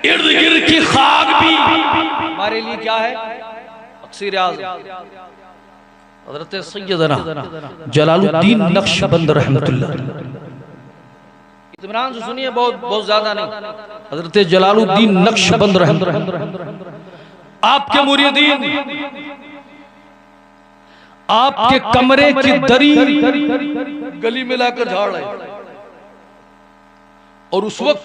इर्द गिर्द की खाक भी हमारे लिए क्या है? अक्सर आज़म हज़रत सैयदना जलालुद्दीन नक्शबंद रहमतुल्लाह। इत्मीनान से सुनिए, बहुत ज्यादा नहीं। हज़रत जलालुद्दीन नक्शबंद रहमतुल्लाह आपके मुरीदीन आपके कमरे की दरी गली में लाकर झाड़ रहे, और उस वक्त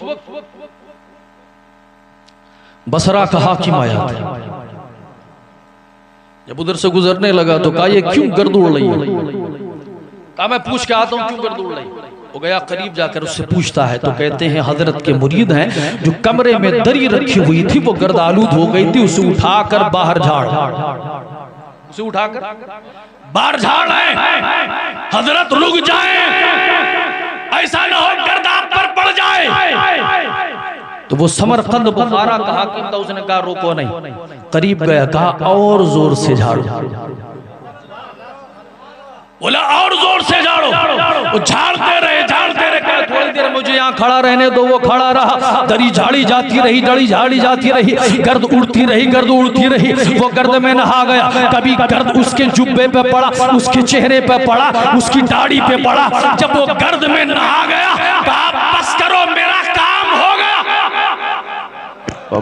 बसरा का हाकिम आया था। जब उधर से गुजरने लगा तो कहा, ये क्यों गर्द उड़ रही है? कहा, मैं पूछ के आता हूं क्यों गर्द उड़ रही। वो गया करीब जाकर उससे पूछता है तो कहते हैं हजरत के मुरीद हैं, जो कमरे में दरी रखी हुई थी वो गर्द आलूद हो गई थी, उसे उठाकर बाहर झाड़, उसे उठाकर बाहर झाड़ है। हजरत रुक जाए, ऐसा ना हो गर्द आप पर पड़ जाए। तो वो समरकंद बुखारा का हाकिम था, उसने कहा रोको नहीं। करीब गया, कहा और जोर से झाड़ो। बोला और जोर से झाड़ो। वो झाड़ते रहे कहा थोड़ी देर मुझे यहाँ खड़ा रहने दो। वो खड़ा रहा, दरी झाड़ी जाती रही, दरी झाड़ी जाती रही, गर्द उड़ती रही, गर्द उड़ती रही। वो गर्द में नहा गया, कभी गर्द उसके जुब्बे पे पड़ा, उसके चेहरे पे पड़ा, उसकी दाढ़ी पे पड़ा। जब वो गर्द में नहा गया, कहा बस करो मेरा काम हो गया,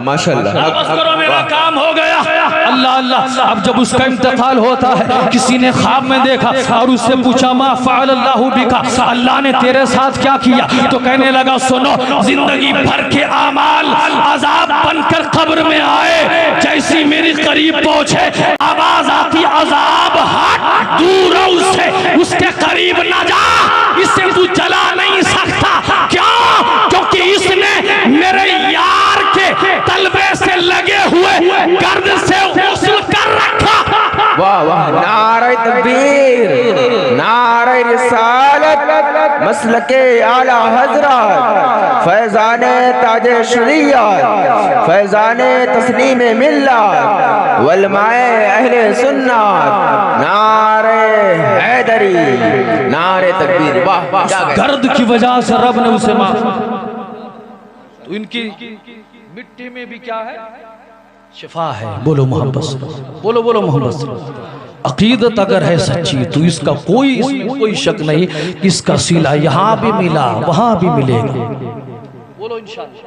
माशाअल्लाह, बस करो मेरा काम हो गया। अल्लाह अल्लाह। अब जब उसका इंतकाल होता है, किसी ने ख्वाब में देखा और उससे पूछा, मा फ़अल अल्लाहु बिका, अल्लाह ने तेरे साथ क्या किया? तो कहने लगा, सुनो, जिंदगी भर के आमाल अजाब बनकर कब्र में आए, जैसी मेरी करीब पहुंचे आवाज आती, अजाब हट, दूर हो उससे, उसके करीब ना जा, इससे तू जला नहीं सकता। क्यों? क्योंकि इसने मेरे यार के तलबे से लगे हुए गर्द से गुस्ल कर रखा। वाह वाह, नारे तकबीर, नारे रिसालत, मसलके आला हजरत, फैजाने ताजे शरीयत, फैजाने तस्लीम मिल्लत, वलमाए अहले सुन्नत, नारे हैदरी, नारे तकबीर। वाह, गर्द की वजह से रब ने उसे माफ। तो इनकी मिट्टी में भी क्या है? शिफा है। बोलो मोहब्बत, बोलो बोलो मोहब्बत। अकीदत अगर है सच्ची तो इसका कोई शक नहीं कि इसका सिला यहाँ भी मिला वहां भी मिलेगा। बोलो इंशाअल्लाह।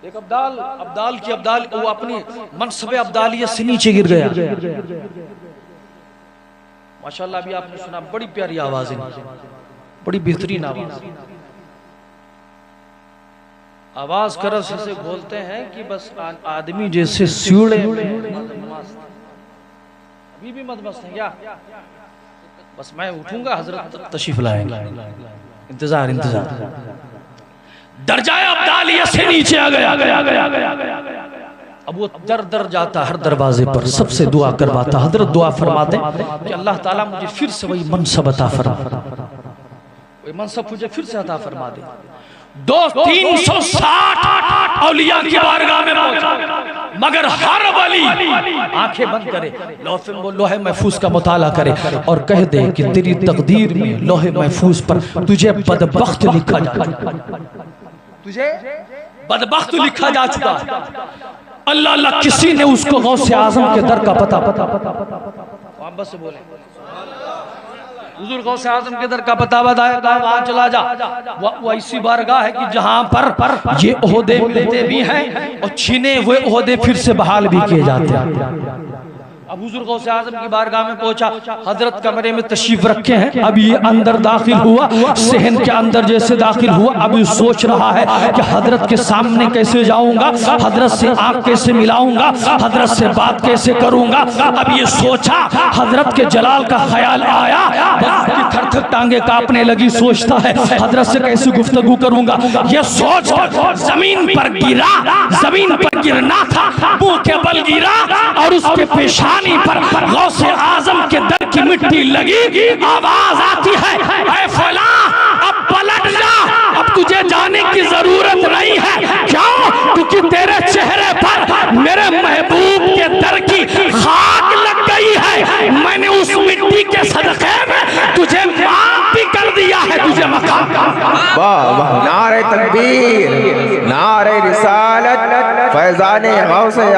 एक अब्दाल की अब्दाल वो अपनी मनसबे अब्दालियत से नीचे गिर गया। माशाअल्लाह, अभी आपने सुना, बड़ी प्यारी आवाज है, बड़ी बेहतरीन आवाज। आवाज करस से बोलते हैं कि बस आदमी जैसे सीढ़े अभी भी मदमस्त है क्या? बस मैं उठूंगा, हजरत तशरीफ लाएंगे। इंतजार दर्जाए अब्दालियत से नीचे आ गया। अब वो दर जाता हर दरवाजे पर, सबसे दुआ करवाता। हजरत दुआ फरमाते कि अल्लाह ताला मुझे फिर से वही मनसब अता फरमा, वही मनसब मुझे फिर से अता फरमा दे। 360 औलिया की बारगाह में पहुंचा, मगर हर वली आंखें बंद करे, लोहे महफूज का मुताला करे और कह दे कि तेरी तकदीर में लोहे महफूज पर तुझे बदबख्त लिखा जा चुका, तुझे बदबख्त लिखा जा चुका। अल्लाह अल्लाह, किसी ने उसको गौसे आजम के दर का पता बस बोले, हुजूर गौसे आजम के दर का पता बताया, वहां चला जा। वो ऐसी बारगाह है कि जहां पर ये ओहदे मिलते भी हैं और छीने हुए ओहदे फिर से बहाल भी किए जाते हैं। अब हुजूर गौसे आजम की बारगाह में पहुंचा, हजरत कमरे में तशरीफ रखे हैं। अब ये अंदर दाखिल हुआ, सहन के अंदर जैसे दाखिल हुआ, अब ये सोच रहा है कि हजरत के सामने कैसे जाऊंगा, हजरत से आंख कैसे मिलाऊंगा, हजरत से बात कैसे करूंगा। अब ये सोचा, हजरत के जलाल का ख्याल आया, थर-थर टांगे कांपने लगी। सोचता है हजरत से कैसे गुफ्तगू करूंगा। ये सोच जमीन पर गिरा, जमीन पर गिरना था, मुंह के बल गिरा और उसके पेशानी पर गौसे आजम के दर की मिट्टी लगी। आवाज आती है, ऐ फला अब पलट जा, अब तुझे जाने की जरूरत नहीं है। क्यों? क्योंकि तेरे चेहरे पर मेरे महबूब के दर की खाक लग गई है। मैंने उस मिट्टी के सदक़े में तुझे माफ भी कर दिया है, तुझे मकाम। वाह वाह, नारे तकबीर, नारे रिसालत फैजान गौसे